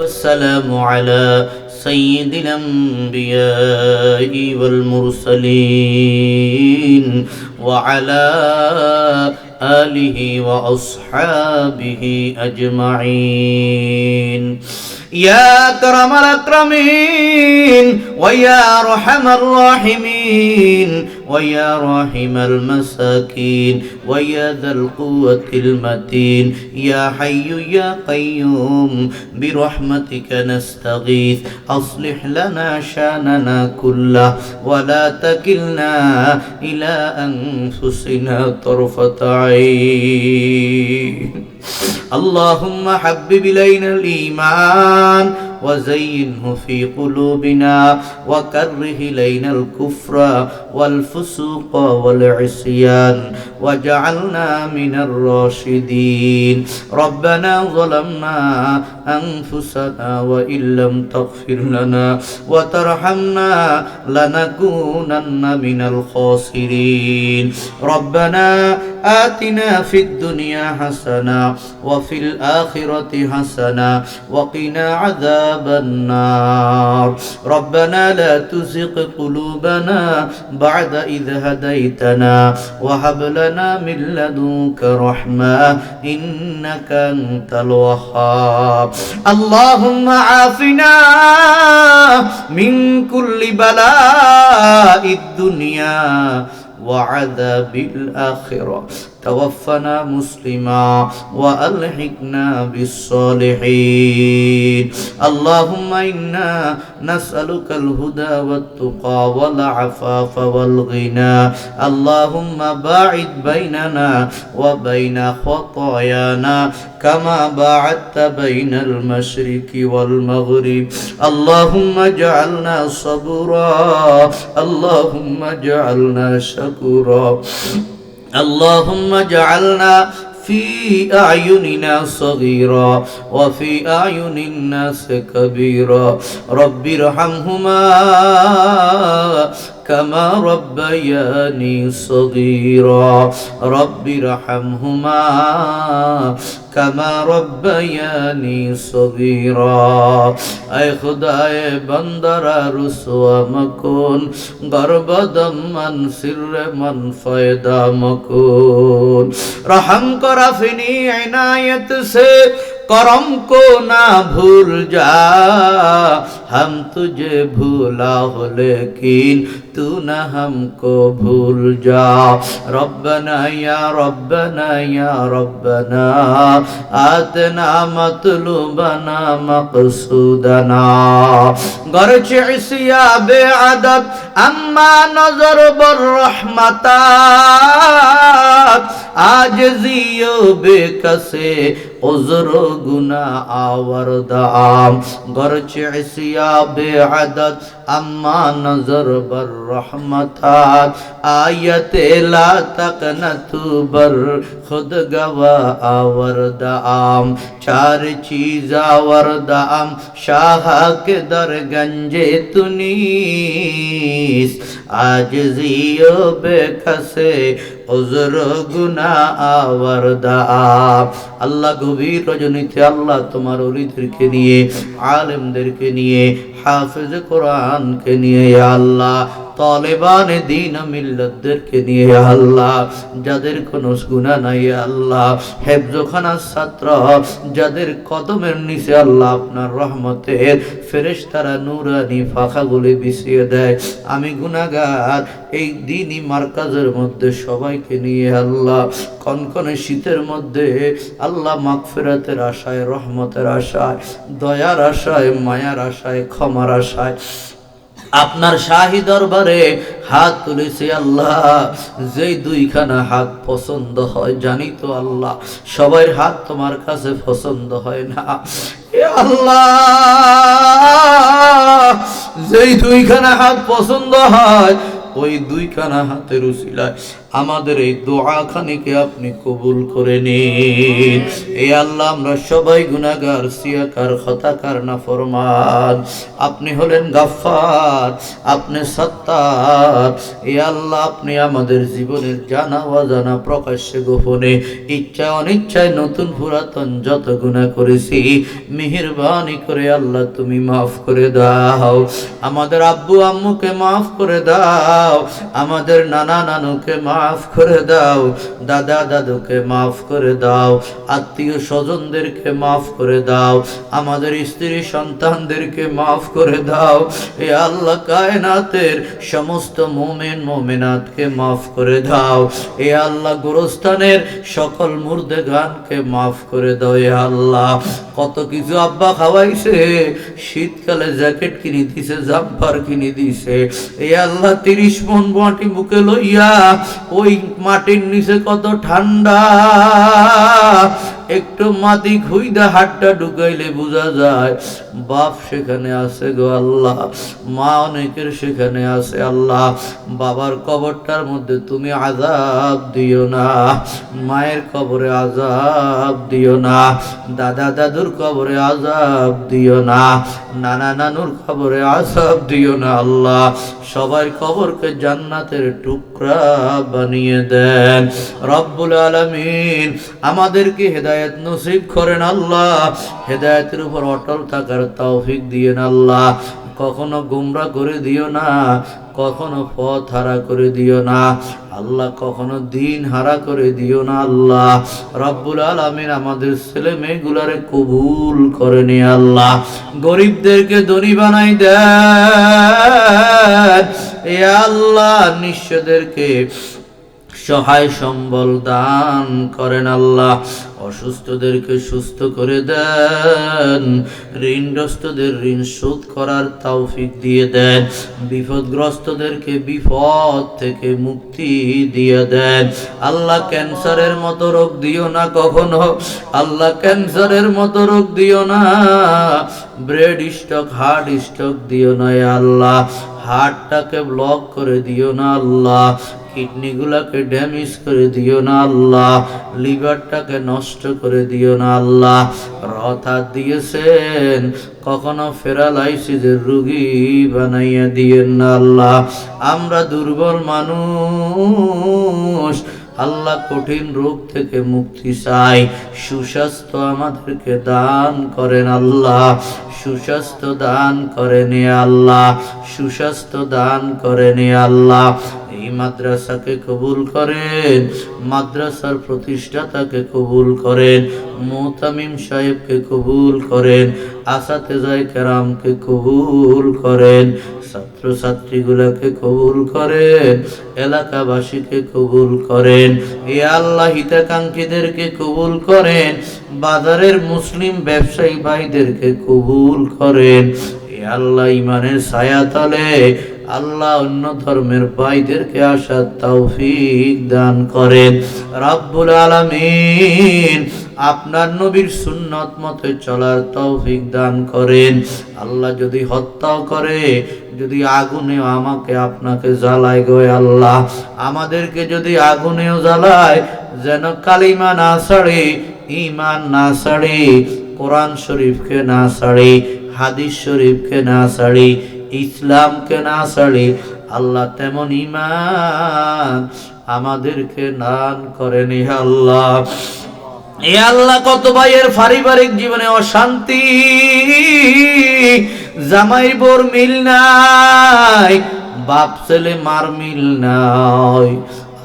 والسلام على سيد الأنبياء والمرسلين وعلى آله وأصحابه أجمعين. يا أكرم الأكرمين ويا أرحم الراحمين ويا راحم المساكين ويا ذا القوة المتين يا حي يا قيوم برحمتك نستغيث أصلح لنا شأننا كله ولا تكلنا إلى أنفسنا طرفة عين. اللهم حبب إلينا الإيمان وزينه في قلوبنا وكره إلينا الكفر والفسوق والعصيان واجعلنا من الراشدين. ربنا ظلمنا أنفسنا وإن لم تغفر لنا وترحمنا لنكونن من الخاسرين. ربنا آتنا في الدنيا حسنة وفي الآخرة حسنة وقنا عذاب النار. ربنا لا تزغ قلوبنا بعد إذ هديتنا وهب لنا من لدنك رحمة إنك أنت الوهاب. اللهم عافنا من كل بلاء الدنيا وعذاب الآخرة. توفنا مسلما وألحقنا بالصالحين. اللهم إنا نسألك الهدى والتقى والعفاف والغنى. اللهم باعد بيننا وبين خطايانا كما باعدت بين المشرق والمغرب. اللهم اجعلنا صبورا، اللهم اجعلنا شكورا، اللهم اجعلنا في أعيننا صغيرا وفي أعين الناس كبيرا. رب ارحمهما كما ربياني صغيرا. رب ارحمهما كما ربياني صغيرا. اے خدائے بندرا رسوا مکن، غربدم من سر من فائدہ مکن. رحم کر اپنی عنایت سے کرم کو نہ بھول جا. ہم تجھے بھولا ہو لیکن تو نہ ہم کو بھول جا. ربنا یا ربنا یا ربنا آتنا مطلوبنا مقصودنا. گرچہ عصیاں بے عدد اما نظر بالرحمتات عاجزی و بے کسے عذر و گناہ آوردام. گرچہ عصیاں بے عدد اما نظر بالرحمتات آیت لا تقنطوا بر خود گواہ آوردام. چار چیز آوردام شاہ کے در گنجے تنیس عاجزی و بے کسے عذر গুনাহ আওয়ারদা. আল্লাহ গভীর রজনীতে আল্লাহ তোমার ওলিদেরকে নিয়ে, আলেমদেরকে নিয়ে, হাফেজ কোরআনকে নিয়ে আল্লাহ, তালেবান দ্বীন মিল্লাতদেরকে নিয়ে আল্লাহ, যাদের কোনো গুনাহ নাই আল্লাহ, হেফজখানার ছাত্র যাদের কদমের নিচে আল্লাহ আপনার রহমতের ফেরেশতারা নূরানি পাখাগুলি বিছিয়ে দেয়, আমি গুনাহগার এই দ্বীনি মার্কাজের মধ্যে সবাইকে নিয়ে আল্লাহ কনকনে শীতের মধ্যে আল্লাহ মাগফিরাতের আশায়, রহমতের আশায়, দয়ার আশায়, মায়ার আশায়, ক্ষমার আশায় আপনার শাহী দরবারে হাত তুলেছি আল্লাহ। যেই দুইখানা হাত পছন্দ হয় জানি তো আল্লাহ, সবার হাত তোমার কাছে পছন্দ হয় না। এ আল্লাহ, যেই দুইখানা হাত পছন্দ হয় ওই দুইখানা হাতের উসিলায় আমাদের এই দোয়া খানিকে আপনি কবুল করে নিন। এই আল্লাহ আমরা সবাই গুনাহগার, সিয়াকার, খতাকার, নাফরমান। আপনি হলেন গাফফার, আপনি সত্তার। এই আল্লাহ আপনি আমাদের জীবনের জানা অজানা, প্রকাশ্যে গোপনে, ইচ্ছা অনিচ্ছায়, নতুন পুরাতন যত গুনাহ করেছি মেহেরবানি করে আল্লাহ তুমি মাফ করে দাও। আমাদের আব্বু আম্মুকে মাফ করে দাও, আমাদের নানা নানুকে মাফ করে দাও, দাদা দাদুকে মাফ করে দাও, আত্মীয় স্বজনদেরকে মাফ করে দাও, আমাদের স্ত্রী সন্তানদেরকে মাফ করে দাও। এ আল্লাহ কায়নাতের সমস্ত মুমিন মুমিনাতকে মাফ করে দাও। এ আল্লাহ গোরস্থানের সকল মুর্দেগানকে মাফ করে দাও। এ আল্লাহ কত কিছু আব্বা খাওয়াইছে, শীতকালে জ্যাকেট কিনে দিছে, জাম্পার কিনে দিছে। এই আল্লাহ 30 মন মাটি বুকে লইয়া, ওই মাটির নিচে কত ঠান্ডা, একটু মাটি খুইদা হাতটা ঢুকাইলে বোঝা যায় বাপ সেখানে আছে গো আল্লাহ, মা অনেকের সেখানে আছে আল্লাহ। বাবার কবরটার মধ্যে তুমি আযাব দিও না, মায়ের কবরে আযাব দিও না, দাদা দাদুর কবরে আযাব দিও না, নানা নানুর কবরে আযাব দিও না আল্লাহ। সবার কবরকে জান্নাতের টুকরা বানিয়ে দেন রব্বুল আলামিন। আমাদেরকে হেদায়েত নসিব করেন আল্লাহ, হেদায়েতের উপর অটল থাকার তৌফিক দিয়েন আল্লাহ। কখনো গুমরা করে দিও না, কখনো পথ হারা করে দিও না আল্লাহ, কখনো দিন হারা করে দিও না আল্লাহ। রব্বুল আলামিন আমাদের ছেলে মেয়েগুলারে কবুল করে নি আল্লাহ, গরিবদেরকে ধনী বানাই দেন। এ আল্লাহ নিঃস্বদেরকে সহায় সম্বল দান করেন আল্লাহ, অসুস্থদেরকে সুস্থ করে দেন, ঋণগ্রস্তদের ঋণ শোধ করার তৌফিক দিয়ে দেন, বিপদগ্রস্তদেরকে বিপদ থেকে মুক্তি দিয়ে দেন আল্লাহ। ক্যান্সারের মতো রোগ দিও না কখনো আল্লাহ, ক্যান্সারের মতো রোগ দিও না, ব্রেড স্ট্রোক, হার্ট স্ট্রোক দিও না আল্লাহ, হার্টটাকে ব্লক করে দিও না আল্লাহ, কিডনিগুলোকে ড্যামেজ করে দিও না আল্লাহ, লিভারটাকে নষ্ট করে দিও না আল্লাহ। রথা দিয়েছেন, কখনো প্যারালাইসিসের রোগী বানাইয়া দিয়েন না আল্লাহ। আমরা দুর্বল মানুষ আল্লাহ, কঠিন রোগ থেকে মুক্তি চাই, সুস্বাস্থ্য আমাদেরকে দান করেন আল্লাহ, সুস্বাস্থ্য দান করেন আল্লাহ, সুস্বাস্থ্য দান করেন আল্লাহ। এই মাদ্রাসাকে কবুল করেন, মাদ্রাসার প্রতিষ্ঠাতাকে কবুল করেন, মুতামিম সাহেবকে কবুল করেন, আসাতেজায়ে কেরামকে কবুল করেন, ছাত্রছাত্রীগুলোকে কবুল করেন, এলাকাবাসীকে কবুল করেন। এ আল্লাহ হিতাকাঙ্ক্ষীদেরকে কবুল করেন, বাজারের মুসলিম ব্যবসায়ী ভাইদেরকে কবুল করেন। এ আল্লাহ ইমানের ছায়াতলে আল্লাহ অন্য ধর্মের ভাইদেরকে আসার তৌফিক দান করেন রব্বুল আলামিন। আপনার নবীর সুন্নত মতে চলার তৌফিক দান করেন আল্লাহ। যদি হত্যাও করে, যদি আগুনেও আমাকে আপনাকে জ্বালায় গো আল্লাহ, আমাদেরকে যদি আগুনেও জ্বালায়, যেন কালিমা না ছাড়ে, ঈমান না ছাড়ে, কোরআন শরীফকে না ছাড়ে, হাদিস শরীফকে না ছাড়ে, ইসলামকে না ছাড়ে আল্লাহ, তেমন ঈমান আমাদেরকে দান করেন আল্লাহ। এ আল্লাহ কত ভাইয়ের পারিবারিক জীবনে অশান্তি, জামাই বোর মিল নাই, বাপ ছেলে মার মিল নাই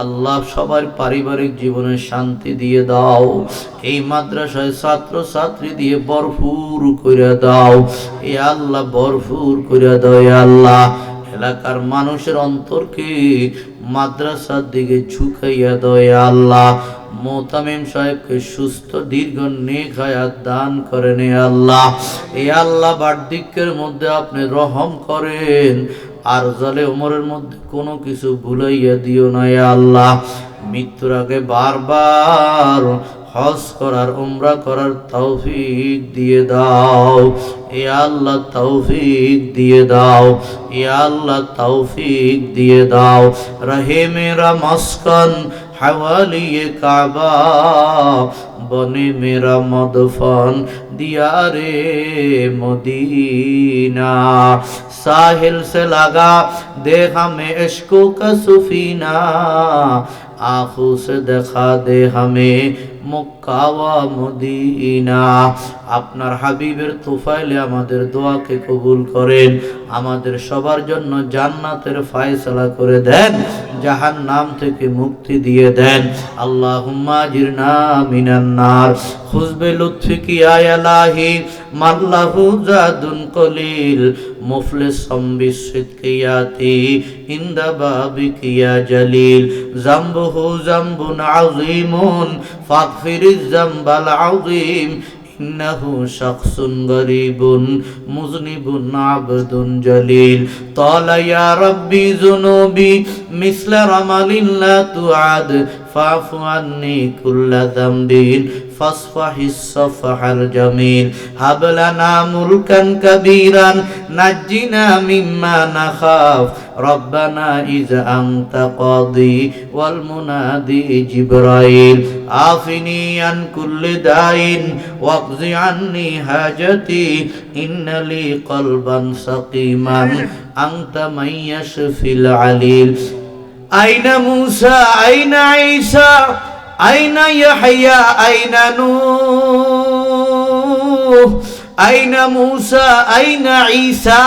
আল্লাহ, সবার পারিবারিক জীবনে শান্তি দিয়ে দাও। এই মাদ্রাসায় ছাত্র ছাত্রী দিয়ে ভরপুর করে দাও এ আল্লাহ, ভরপুর করে দাও এ আল্লাহ। এলাকার মানুষের অন্তরকে মাদ্রাসার দিকে ঝুঁকাইয়া দাও এ আল্লাহ। মুতামিম সাহেবকে সুস্থ দীর্ঘ নেক হায়াত দান করেন এ আল্লাহ। এ আল্লাহ বার্ধক্যের মধ্যে আপনি রহম করেন, আর জালে উমরের মধ্যে কোনো কিছু ভুলাইয়া দিও না এ আল্লাহ। মৃত্যুর আগে বারবার হজ করার উমরা করার তৌফিক দিয়ে দাও ইয়া আল্লাহ, তৌফিক দিয়ে দাও ইয়া আল্লাহ, তৌফিক দিয়ে দাও। রহে মেরা মস্কন हवालिए काबा बने मेरा मदफन दियारे मदीना। साहिल से लगा दे हमें इश्कों का सुफीना, आँखों से दिखा दे हमें মক্কা ওয়া মদিনা। আপনার হাবিবের তোফাইলে আমাদের দোয়াকে কবুল করেন, আমাদের সবার জন্য জান্নাতের ফয়সালা করে দেন, জাহান্নাম থেকে মুক্তি দিয়ে দেন। আল্লাহুম্মা আজিরনা মিনান নার খুজ বিলুৎফিকা ইয়া ইলাহি মাল্লাহু জাদুন কলিল মুফলিসাম বিসিদকিয়াতি ইনদা বাবিকা ইয়া জালিল যামবুহু যামবুন আযীমুন ফাগফিরিজ যামবাল আযীম ইন্নাহু শাখসুন গরীবুন মুযনিবুন আবদুন জলিল তালা ইয়া রাব্বি যুনুবি মিসলা রামালিন লা তুআদ ফাফু আন্নি কুল্লা যামবিন ফাসফাহিস সাফহাল জামিল হাব লানা মুলকান কাবীরান নাজ্জিনা মিম্মা নাখাফ রব্বানা ইয আনতা কাদি ওয়াল মুনাদি জিবরাইল আফিনি আন কুল্লি দাইন ওয়াকজি আন্নি হাজাতি ইন্নালি কলবান সাকিমান আনতা মাইয়াশফিল আলিল। আইনা মূসা আইনা ঈসা আইনা ইয়াহইয়া আইনা নূহ আইনা মূসা আইনা ঈসা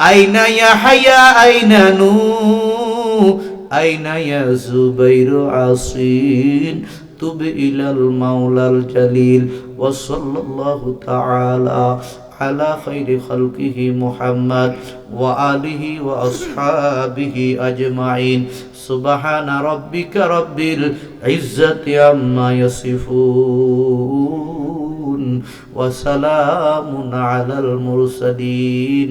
আইনা ইয়াহইয়া আইনা নূহ আইনা ইয়া যুবাইর আসিন তুব ইলাল মাওলাল জালিল ওয়া সাল্লাল্লাহু তাআলা على خير خلقه محمد وآله وأصحابه أجمعين سبحان ربك رب العزة عما يصفون وسلام على المرسلين